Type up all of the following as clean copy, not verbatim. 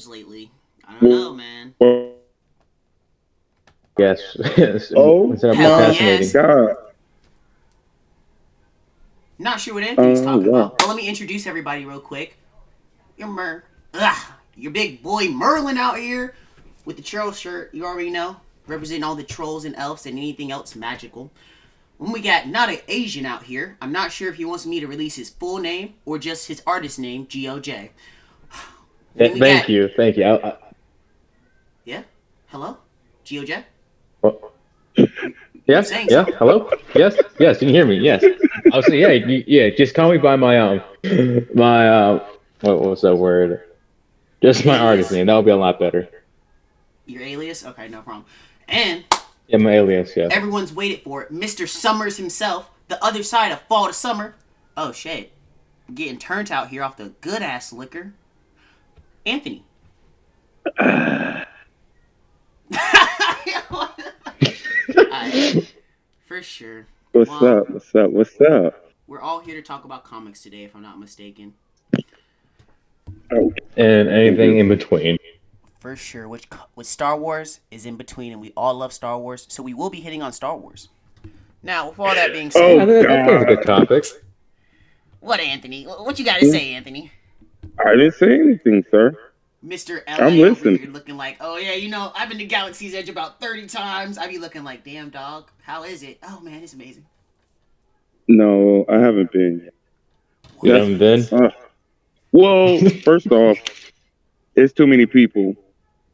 news lately? I don't know, man. Yes. Oh Instead of Hell my procrastinating. yes. God. Not sure what Anthony's Oh talking wow. about, but let me introduce everybody real quick. Your big boy Merlin out here with the troll shirt. You already know, representing all the trolls and elves and anything else magical. When we got not an Asian out here, I'm not sure if he wants me to release his full name or just his artist name, GOJ. Then we got Thank you. Thank you. yeah, hello, GOJ. Well, You were yeah. saying Yeah. something. Hello. Yes. Yes. Can you hear me? Yes. I'll say yeah. Yeah. Just call me by my my what was that word? Just my artist Alias. name. That would be a lot better. Your alias. Okay, no problem. And Yeah, my alias. Yes. everyone's waited for it. Mr. Summers himself, the other side of fall to summer. Oh shit, getting turned out here off the good ass liquor. Anthony. For sure. What's Well, up? What's up? What's up? we're all here to talk about comics today, if I'm not mistaken. Oh, And anything in between. For sure, which with Star Wars is in between, and we all love Star Wars, so we will be hitting on Star Wars. Now, with all that being oh said, I think it's a good God. topic. what Anthony? What you got to say, Anthony? I didn't say anything, sir. Mr. I'm LA over listening. here looking like, oh yeah, you know, I've been to Galaxy's Edge about 30 times. I be looking like, damn dog, how is it? Oh man, it's amazing. No, I haven't been yet. You That's haven't been? What? well. First off, it's too many people,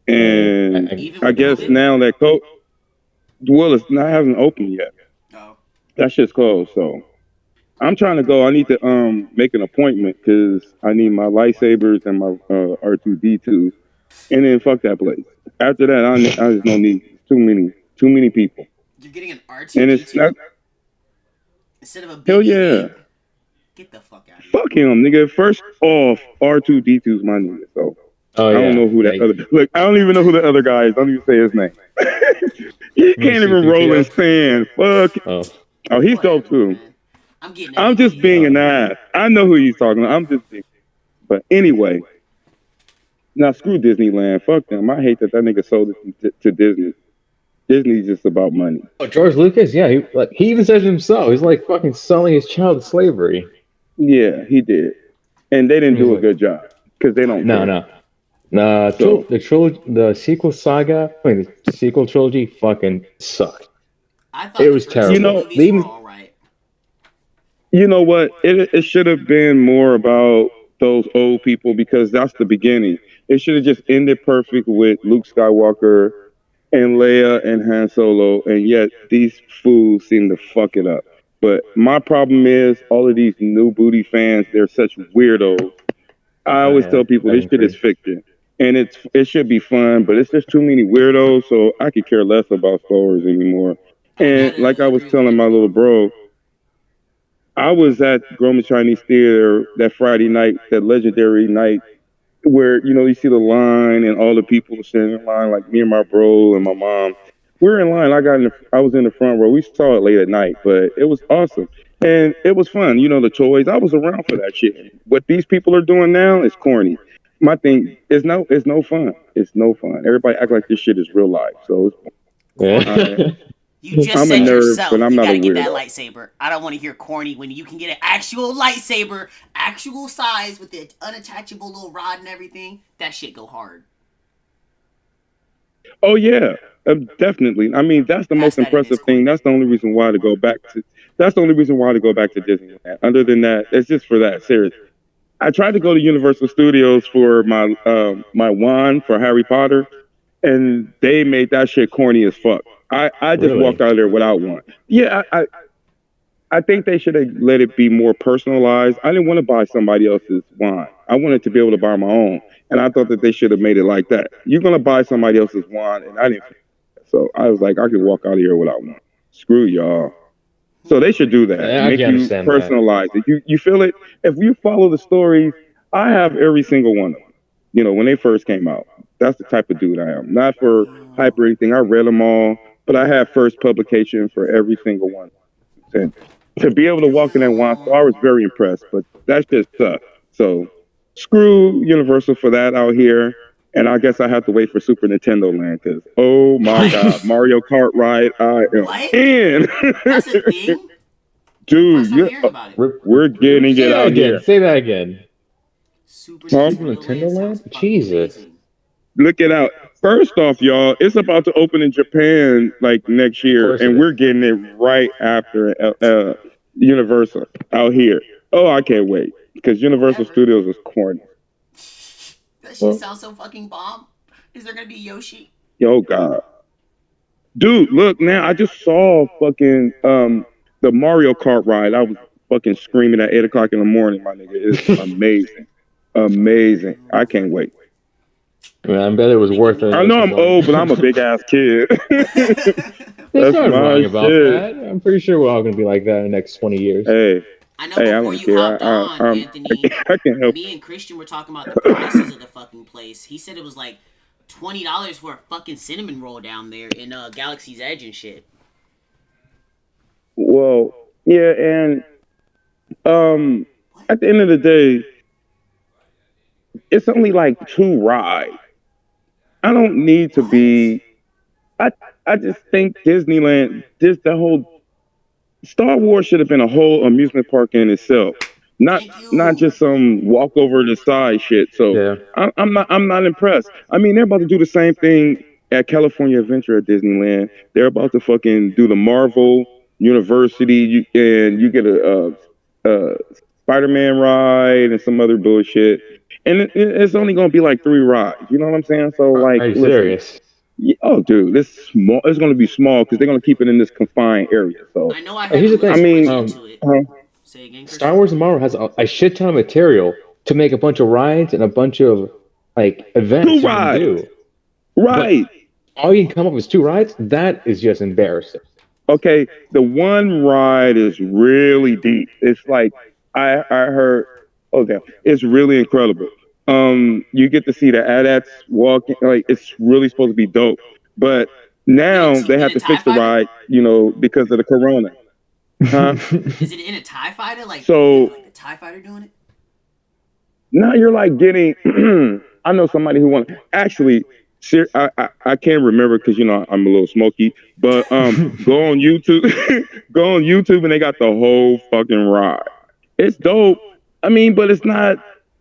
and Even I with guess COVID? now that well, it's not hasn't opened yet. Oh. That shit's closed. So I'm trying to go. I need to make an appointment because I need my lightsabers and my R2D2s, and then fuck that place. After that, I just don't need too many people, You're getting an and it's not. R2D2 instead of a Hell yeah. BB-8? Get the fuck out of here. Fuck him, nigga. First off, R2D2's my nigga, so Oh I don't yeah. know who Yeah. that other. Look, I don't even know who the other guy is. Don't even say his name. He Me can't even roll in C3PO. sand. Fuck. Oh. Oh, he's dope Whatever, too. man. I'm getting I'm everybody just being here. an ass. I know who he's talking about. I'm just being. But anyway, now screw Disneyland. Fuck them. I hate that nigga sold it to Disney. Disney's just about money. Oh, George Lucas. Yeah. He even says it himself. He's like fucking selling his child to slavery. Yeah, he did, and they didn't He's do a like, good job because they don't no, care. no. No, So the sequel saga, the sequel trilogy fucking sucked. I thought It the was first you two terrible. know, movies They were even all right. you know what? It should have been more about those old people because that's the beginning. It should have just ended perfect with Luke Skywalker and Leia and Han Solo, and yet these fools seem to fuck it up. But my problem is all of these new booty fans, they're such weirdos. I always yeah, tell people I this shit is agree. fiction. And it should be fun, but it's just too many weirdos, so I could care less about Star Wars anymore. I And like gotta I was agree with you telling my as little well. bro, I was at Groma Chinese Theater that Friday night, that legendary night, where you see the line and all the people are standing in line, like me and my bro and my mom. We're in line. I was in the front row. We saw it late at night, but it was awesome and it was fun. The toys. I was around for that shit. What these people are doing now is corny. My thing is it's no fun. It's no fun. Everybody act like this shit is real life. So Corny. I, Yeah. You just I'm a said nerd, but yourself I'm you not a gotta get that weirdo. lightsaber. I don't want to hear corny when you can get an actual lightsaber, actual size with the unattachable little rod and everything. That shit go hard. Oh yeah, definitely. I mean, that's the most Pass that in this impressive thing. coin. That's the only reason why to go back to. That's the only reason why to go back to Disneyland. Other than that, it's just for that. Serious. I tried to go to Universal Studios for my wand for Harry Potter, and they made that shit corny as fuck. I just walked Really? out of there without one. Yeah, I think they should have let it be more personalized. I didn't want to buy somebody else's wine. I wanted to be able to buy my own. And I thought that they should have made it like that. You're gonna buy somebody else's wine, and I didn't. So I was like, I could walk out of here without one. Screw y'all. So they should do that. I Make can you understand that. personalize it. You feel it. If you follow the stories, I have every single one of them. When they first came out. That's the type of dude I am. Not for hype or anything. I read them all, but I have first publication for every single one. And to be able to walk in that wine store, I was very impressed. But that's just tough. So screw Universal for that out here. And I guess I have to wait for Super Nintendo Land because, oh my God, Mario Kart ride, I am What? in. That's a thing? Dude, First time hearing about it. we're getting Say it that out again. here. Say that again. Super Huh? Nintendo, Nintendo Land Land? sounds fucking Jesus. amazing. Look it out. First off, y'all, it's about to open in Japan like next year, course it and is. we're getting it right after Universal out here. Oh, I can't wait because Universal Whatever. Studios is corny. That shit Well- sounds so fucking bomb. Is there gonna be Yoshi? Yo, God, dude, look now. I just saw fucking the Mario Kart ride. I was fucking screaming at 8 o'clock in the morning. My nigga, it's amazing, amazing. I can't wait. Man, I bet it was worth it. I know I'm old, but I'm a big ass kid. There's That's nothing my wrong about shit. that. I'm pretty sure we're all gonna be like that in the next 20 years. Hey, I know hey, I before don't you care. hopped on, Anthony, I can help. me and Christian were talking about the prices of the fucking place. He said it was like $20 for a fucking cinnamon roll down there in Galaxy's Edge and shit. Well, yeah, and at the end of the day, it's only like 2 rides. I don't need to be. I just think Disneyland, the whole Star Wars should have been a whole amusement park in itself, not Thank you. not just some walk over the side shit. So Yeah. I'm not impressed. I mean, they're about to do the same thing at California Adventure at Disneyland. They're about to fucking do the Marvel University, and you get a Spider-Man ride and some other bullshit. And it's only gonna be like 3 rides. You know what I'm saying? So like, Are you listen. serious? Yeah, oh, dude, this small. It's going to be small because they're going to keep it in this confined area. So, I know I Here's haven't the looked thing, too much I mean, into it. Say again, Christian. Star Wars Tomorrow has a shit ton of material to make a bunch of rides and a bunch of like events 2 you can rides, do. right? All you can come up with is 2 rides. That is just embarrassing. Okay, the one ride is really deep. It's like I heard. Oh damn, it's really incredible. You get to see the AT-ATs walking. Like it's really supposed to be dope, but now they have to fix the ride. You know, because of the corona. Huh? Is it in a TIE fighter? Like, So- like the TIE fighter doing it? Now you're like getting. I know somebody who wants actually. I can't remember because you know I'm a little smoky, but go on YouTube, go on YouTube, and they got the whole fucking ride. It's dope. I mean, but it's not.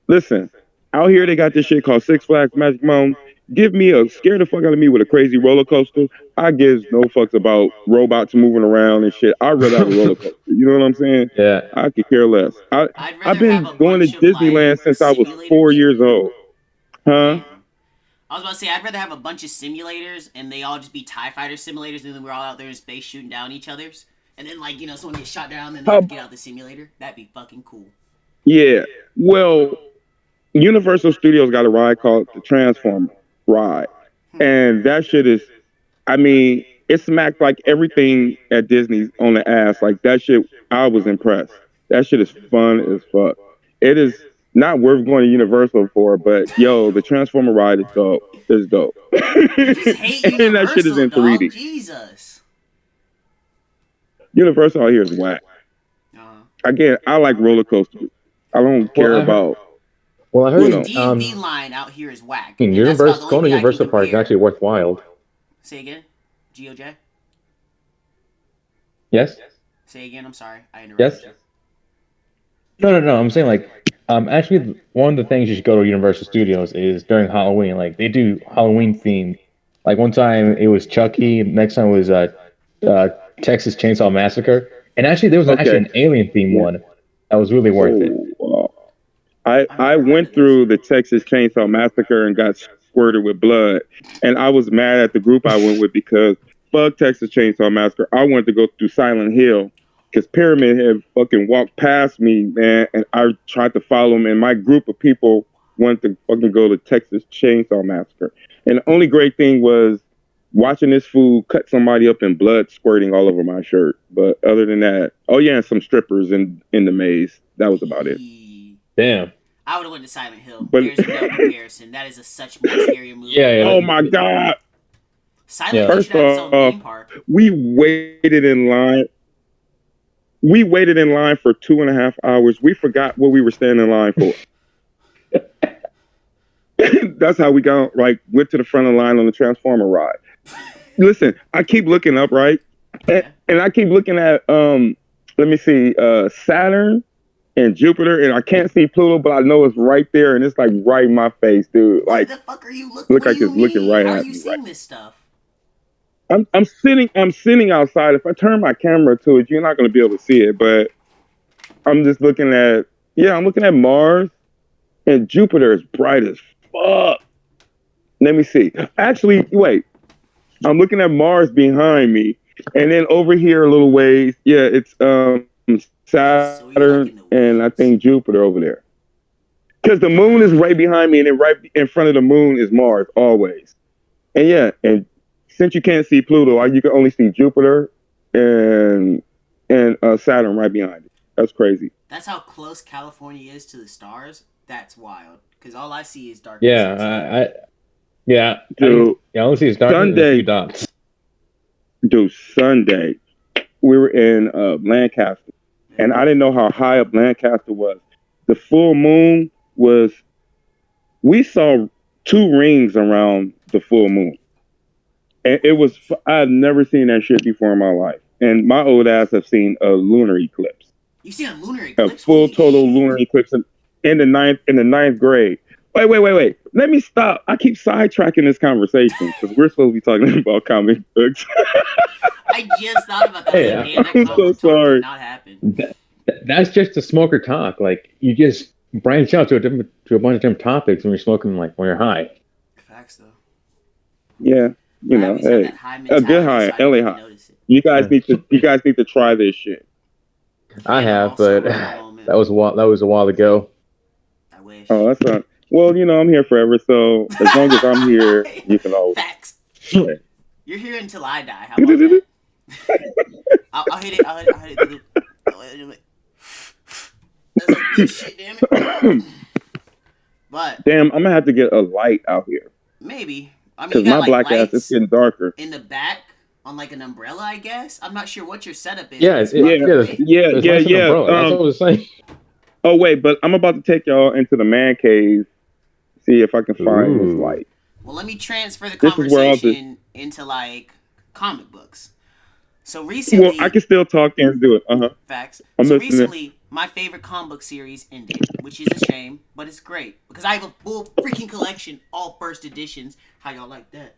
Listen, out here they got this shit called Six Flags Magic Mountain. Give me scare the fuck out of me with a crazy roller coaster. I gives no fucks about robots moving around and shit. I'd rather have a roller coaster. You know what I'm saying? Yeah. I could care less. I'd I've rather been have a going to bunch of, Disneyland like, since I was simulators. 4 years old. Huh? Damn. I was about to say, I'd rather have a bunch of simulators and they all just be TIE fighter simulators and then we're all out there in space shooting down each other's. And then, like, you know, someone gets shot down and they have to get out the simulator. That'd be fucking cool. Yeah. Well, Universal Studios got a ride called the Transformer ride. And that shit is, I mean, it smacked like everything at Disney on the ass. Like that shit, I was impressed. That shit is fun as fuck. It is not worth going to Universal for, but yo, the Transformer ride is dope. It's dope. You just hate And Universal, that shit is in dog. 3D. Jesus. Universal out here is whack. Again, I like roller coasters. I don't care I heard- about. Well, I The heard D&D line out here is whack. in and that's about Universal, the going only to way I can Universal Park is compare. actually worthwhile. Say again? GOJ? Yes. Say again, I'm sorry. I interrupted Yes. you. No. I'm saying like, actually, one of the things you should go to Universal Studios is during Halloween. Like they do Halloween theme. Like one time it was Chucky. Next time was Texas Chainsaw Massacre. And actually, there was Okay. actually an alien theme one that was really worth it. Oh, I went through the Texas Chainsaw Massacre and got squirted with blood, and I was mad at the group I went with because fuck Texas Chainsaw Massacre. I wanted to go through Silent Hill because Pyramid had fucking walked past me, man, and I tried to follow him, and my group of people wanted to fucking go to Texas Chainsaw Massacre. And the only great thing was watching this fool cut somebody up and blood squirting all over my shirt. But other than that, oh yeah, and some strippers in the maze. That was about it. Damn. I would have went to Silent Hill. But- There's no comparison. That is a such more scarier movie. Yeah. Oh my God. Silent Yeah. Hill First should have its own off, theme park. we waited in line. We waited in line for 2.5 hours. We forgot what we were standing in line for. That's how we got went to the front of the line on the Transformer ride. Listen, I keep looking up, right? And I keep looking at let me see, Saturn and Jupiter, and I can't see Pluto, but I know it's right there, and it's like right in my face, dude. What Like, the fuck are you looking? look What like do you it's looking mean? right How are at you me. seeing Right. this stuff? I'm sitting outside. If I turn my camera to it, you're not gonna be able to see it, but I'm just looking at I'm looking at Mars, and Jupiter is bright as fuck. Let me see. Actually, wait. I'm looking at Mars behind me, and then over here a little ways, it's Saturn and I think Jupiter over there. Because the moon is right behind me, and then right in front of the moon is Mars always. And since you can't see Pluto, you can only see Jupiter and Saturn right behind it. That's crazy. That's how close California is to the stars. That's wild. Because all I see is darkness. Yeah, Dude, I only see his darkness and a Sunday, few dots. dude, Sunday, we were in Lancaster, and I didn't know how high up Lancaster was. The full moon we saw 2 rings around the full moon. And I've never seen that shit before in my life. And my old ass have seen a lunar eclipse. You seen a lunar eclipse? A full total lunar eclipse in the ninth grade. Wait. Let me stop. I keep sidetracking this conversation because we're supposed to be talking about comic books. I just thought about that. Hey, Damn, that I'm so sorry. did not happen. That's just a smoker talk. Like, you just branch out to a bunch of different topics when you're smoking, like when you're high. Facts though. Yeah, hey, a good high, LA high. You guys need to try this shit. I have, but that was a while ago. I wish. Oh, that's not. Well, I'm here forever, so as long as I'm here, you can always. Facts. You're here until I die. How about that? I'll hit it. I'll hit it. That's like good shit, damn it. But damn, I'm gonna have to get a light out here. Maybe. I mean, because my black ass is getting darker. In the back, on like an umbrella, I guess. I'm not sure what your setup is. Yeah. That's what I was saying. Oh wait, but I'm about to take y'all into the man cave. See if I can find this light. Well, let me transfer the conversation into like comic books. So recently, well, I can still talk and do it. Facts. So recently, my favorite comic book series ended, which is a shame, but it's great because I have a full freaking collection, all first editions. How y'all like that?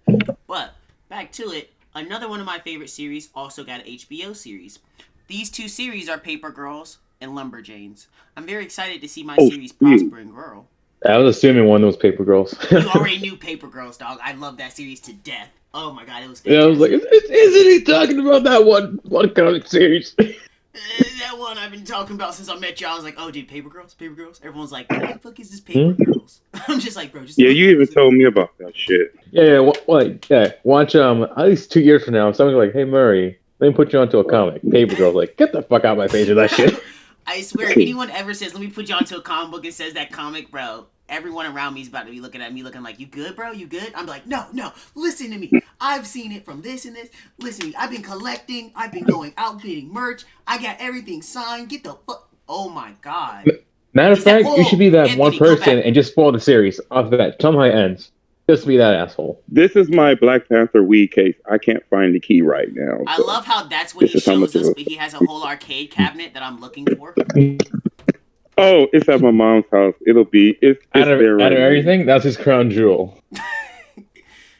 But back to it. Another one of my favorite series also got an HBO series. These 2 series are Paper Girls and Lumberjanes. I'm very excited to see my series prosper and grow. I was assuming one of those Paper Girls. You already knew Paper Girls, dog. I love that series to death. Oh my god, it was fantastic. Yeah, I was like, isn't he talking about that one comic series? That one I've been talking about since I met you. I was like, oh dude, Paper Girls? Everyone's like, what the fuck is this Paper Girls? I'm just like, bro, just you even told me about that shit. Watch at least 2 years from now, someone's like, hey Murray, let me put you onto a comic. Paper Girls, like, get the fuck out of my face with that shit. I swear, if anyone ever says, let me put you onto a comic book and says that comic, bro, everyone around me is about to be looking at me looking like, you good, bro? You good? I'm like, no, listen to me. I've seen it from this and this. Listen to me. I've been collecting. I've been going out getting merch. I got everything signed. Get the fuck. Oh my god. Matter of fact, you should be that one person and just spoil the series off the bat. Tell them how it ends. Just be that asshole. This is my Black Panther weed case. I can't find the key right now. I love how that's what he shows us, but he has a whole arcade cabinet that I'm looking for. Oh, it's at my mom's house. It's out of everything, that's his crown jewel.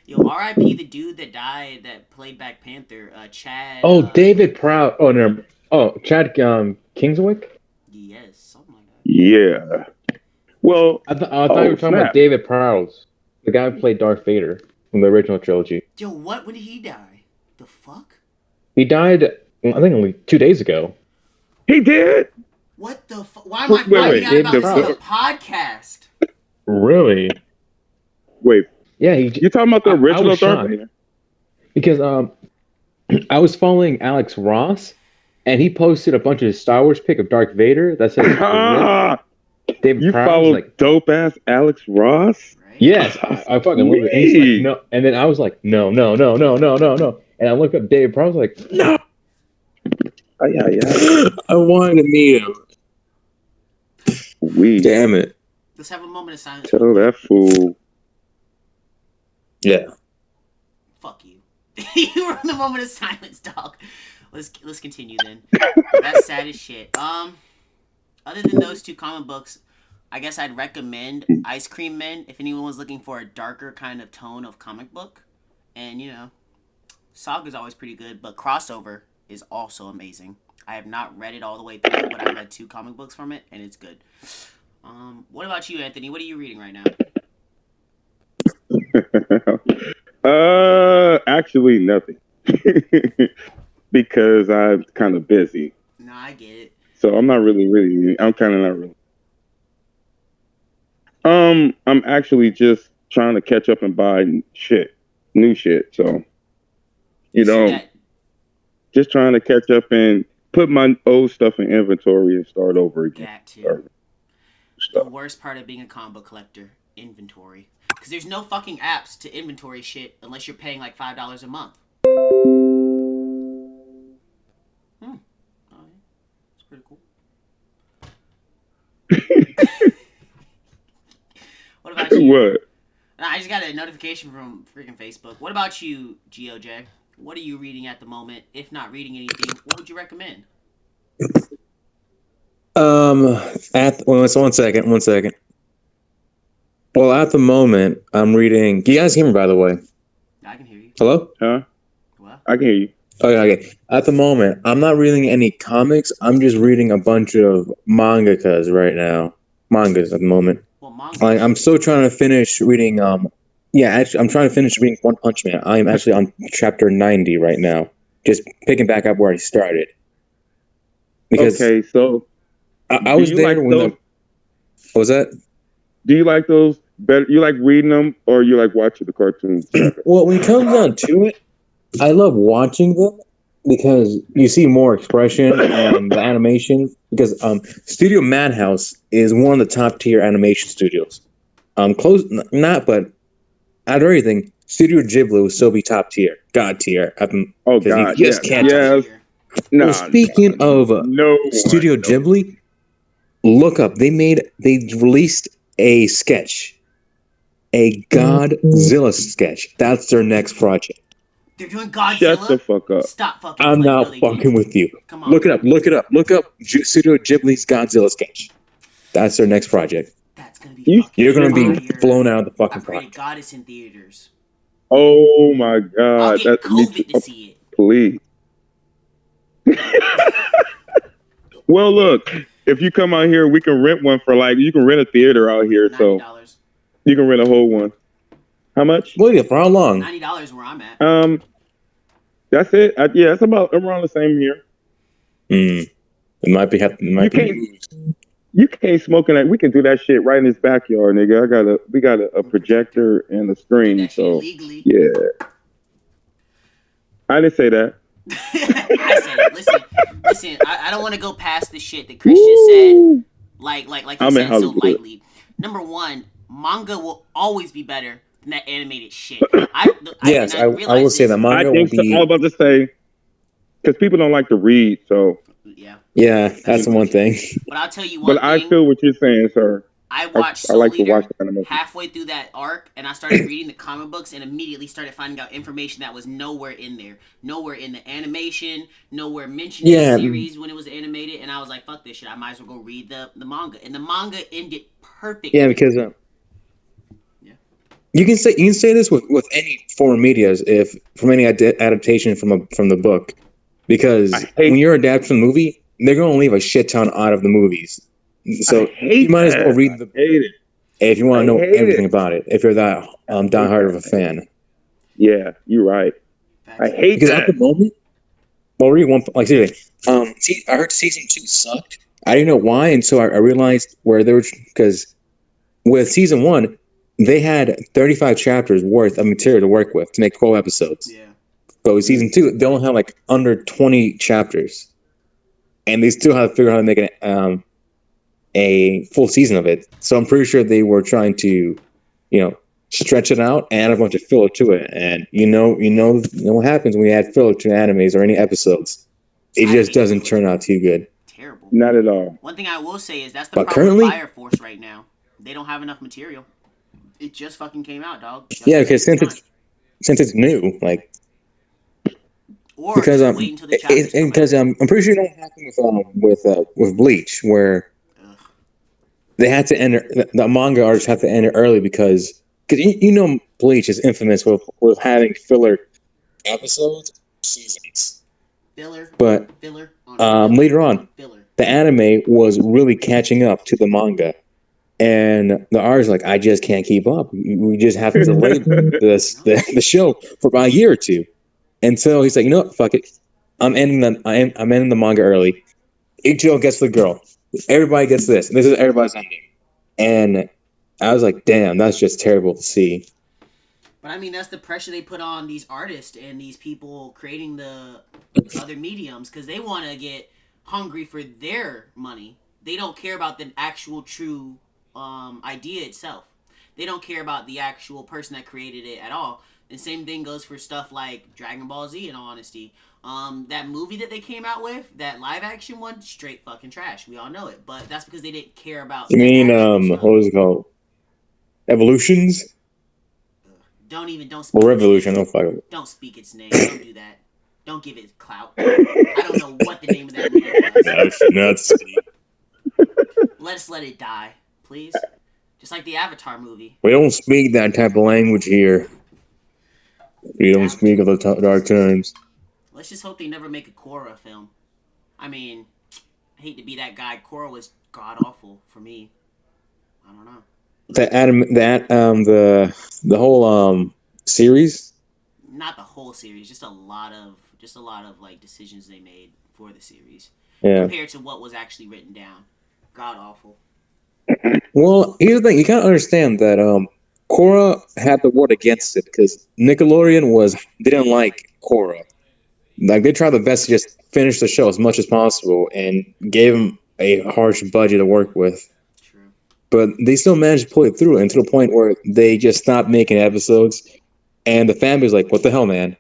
Yo, R.I.P. the dude that died that played Black Panther, Chad. Oh, David Proud. Oh, no. Oh, Chad Kingswick? Yes, something like that. Yeah. Well, I thought you were talking about David Prowse, the guy who played Darth Vader from the original trilogy. Yo, what? When did he die? The fuck? He died, I think, only 2 days ago. He did? What the fuck? Why am I finding out about this on a podcast? Really? Wait. Yeah, you're talking about the original Darth Vader? Because I was following Alex Ross, and he posted a bunch of Star Wars pic of Darth Vader that said, David you Prowse, follow dope ass Alex Ross? Yes, I fucking love it. And he's like, no, and then I was like, no. And I looked up David Prowse, like, no. I wanted to meet him. Damn it. Let's have a moment of silence. Tell that fool Yeah. Fuck you. You were in the moment of silence, dog. Let's continue then. That's sad as shit. Other than those two comic books, I guess I'd recommend Ice Cream Men if anyone was looking for a darker kind of tone of comic book. And Saga's always pretty good, but Crossover is also amazing. I have not read it all the way through, but I read 2 comic books from it, and it's good. What about you, Anthony? What are you reading right now? Actually nothing. Because I'm kind of busy. No, I get it. So I'm not really I'm kind of not really. I'm actually just trying to catch up and buy new shit. So, just trying to catch up and put my old stuff in inventory and start over again. That too. The worst part of being a combo collector, inventory. Because there's no fucking apps to inventory shit unless you're paying like $5 a month. Oh, yeah. It's pretty cool. What about you? What? I just got a notification from freaking Facebook. What about you, GOJ? What are you reading at the moment? If not reading anything, what would you recommend? One second. Well, at the moment, I'm reading. Can you guys hear me, by the way? I can hear you. Hello? Huh? What? I can hear you. Okay. At the moment, I'm not reading any comics. I'm just reading a bunch of mangas right now. Mangas at the moment. Well, manga. I'm still trying to finish reading. Actually, I'm trying to finish reading One Punch Man. I'm actually on chapter 90 right now, just picking back up where I started. Because okay, so I was there when what was that? Do you like those better? You like reading them, or you like watching the cartoons? Well, when it comes down to it, I love watching them because you see more expression and the animation. Because Studio Madhouse is one of the top tier animation studios. Close, not, but out of everything, Studio Ghibli will still be top tier, god tier. Oh God, you just can't. Yes. Well, speaking of Studio Ghibli, look up. They released a sketch, a Godzilla sketch. That's their next project. They're doing Godzilla? Shut the fuck up. Stop fucking I'm playing. not fucking with you. Come on. Look it up. Look up Studio Ghibli's Godzilla sketch. That's their next project. That's gonna be You're gonna be fire. blown out of the I fucking pray to project. God it's in theaters. Oh my I'll God, get COVID to see it. Please. Well, look, if you come out here, we can rent one for you can rent a theater out here, so $90. you can rent a whole one. How much? Wait, for how long? $90 where I'm at. That's it. Yeah, it's about around the same here. It might be. You can't smoke in that. We can do that shit right in his backyard, nigga. We got a projector and a screen, That shit so legally. yeah. I didn't say that. I said it. Listen. I don't want to go past the shit that Christian said. Like he said so lightly. Number one, manga will always be better than that animated shit. I will say that manga I think will be. I was about to say because people don't like to read, so yeah. Yeah, that's the one thing. But I'll tell you one But thing. I feel what you're saying, sir. I watched I Soul like to Eater watch the animation. halfway through that arc, and I started reading the comic books and immediately started finding out information that was nowhere in there. Nowhere in the animation, nowhere mentioned in the series when it was animated, and I was like, fuck this shit, I might as well go read the manga. And the manga ended perfectly. Yeah, because you can say this with any form of media, if from any adaptation from the book, because when you're adapting from the movie, they're gonna leave a shit ton out of the movies. So you might as well read the book if you want to know everything about it. If you're that diehard of a fan. Yeah, you're right. I hate because that. At the moment, well, read one seriously. I heard season 2 sucked. I didn't know why, and so I realized where they were because with season 1. They had 35 chapters worth of material to work with to make 12 episodes. Yeah. But with season 2, they only have under 20 chapters, and they still have to figure out how to make a full season of it. So I'm pretty sure they were trying to, stretch it out and add a bunch of filler to it. And you know what happens when you add filler to animes or any episodes? It just doesn't turn out too good. Terrible. Not at all. One thing I will say is that's the problem with Fire Force right now. They don't have enough material. It just fucking came out, dog. Yeah, because since since it's new, like Or because just wait until the chapters come because out. I'm pretty sure that happened with Bleach, where Ugh. they had to end the manga artists had to end it early because Bleach is infamous with having filler episodes, seasons. Filler, But filler, filler, later on, filler. the anime was really catching up to the manga, and the artist like, I just can't keep up. We just have to delay the show for about a year or two. And so he's like, you know what, fuck it. I'm ending the manga early. Ichigo gets the girl. Everybody gets this. This is everybody's ending. And I was like, damn, that's just terrible to see. But I mean, that's the pressure they put on these artists and these people creating the other mediums because they want to get hungry for their money. They don't care about the actual true idea itself. They don't care about the actual person that created it at all. And same thing goes for stuff like Dragon Ball Z, in all honesty. That movie that they came out with, that live action one, straight fucking trash. We all know it. But that's because they didn't care about You the mean, actual stuff. what was it called? Evolutions? Don't speak Or its Revolution? name. Oh, fuck it. Don't speak its name. Don't do that. Don't give it clout. I don't know what the name of that movie was. No, I should not speak. Let's let it die, please. Just like the Avatar movie. We don't speak that type of language here. We don't speak of the dark times. Let's just hope they never make a Korra film. I mean, I hate to be that guy. Korra was god awful for me. I don't know. The whole series. Not the whole series, just a lot of like decisions they made for the series Yeah. compared to what was actually written down. God awful. Well, here's the thing: you gotta understand that Korra had the word against it because Nickelodeon didn't like Korra. Like they tried their best to just finish the show as much as possible and gave him a harsh budget to work with. True. But they still managed to pull it through, and to the point where they just stopped making episodes, and the fan was like, "What the hell, man?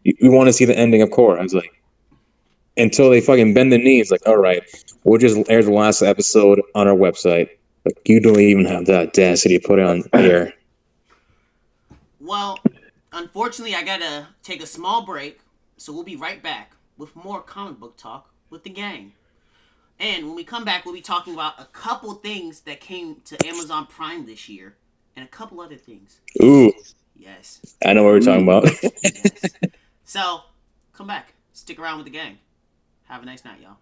We want to see the ending of Korra." I was like, until they fucking bend the knees, like, "All right, we'll just air the last episode on our website." Like, you don't even have the audacity to put it on air. Well, unfortunately, I gotta take a small break, so we'll be right back with more comic book talk with the gang. And when we come back, we'll be talking about a couple things that came to Amazon Prime this year, and a couple other things. Ooh, Yes. I know what we're talking about. Yes. So, come back. Stick around with the gang. Have a nice night, y'all.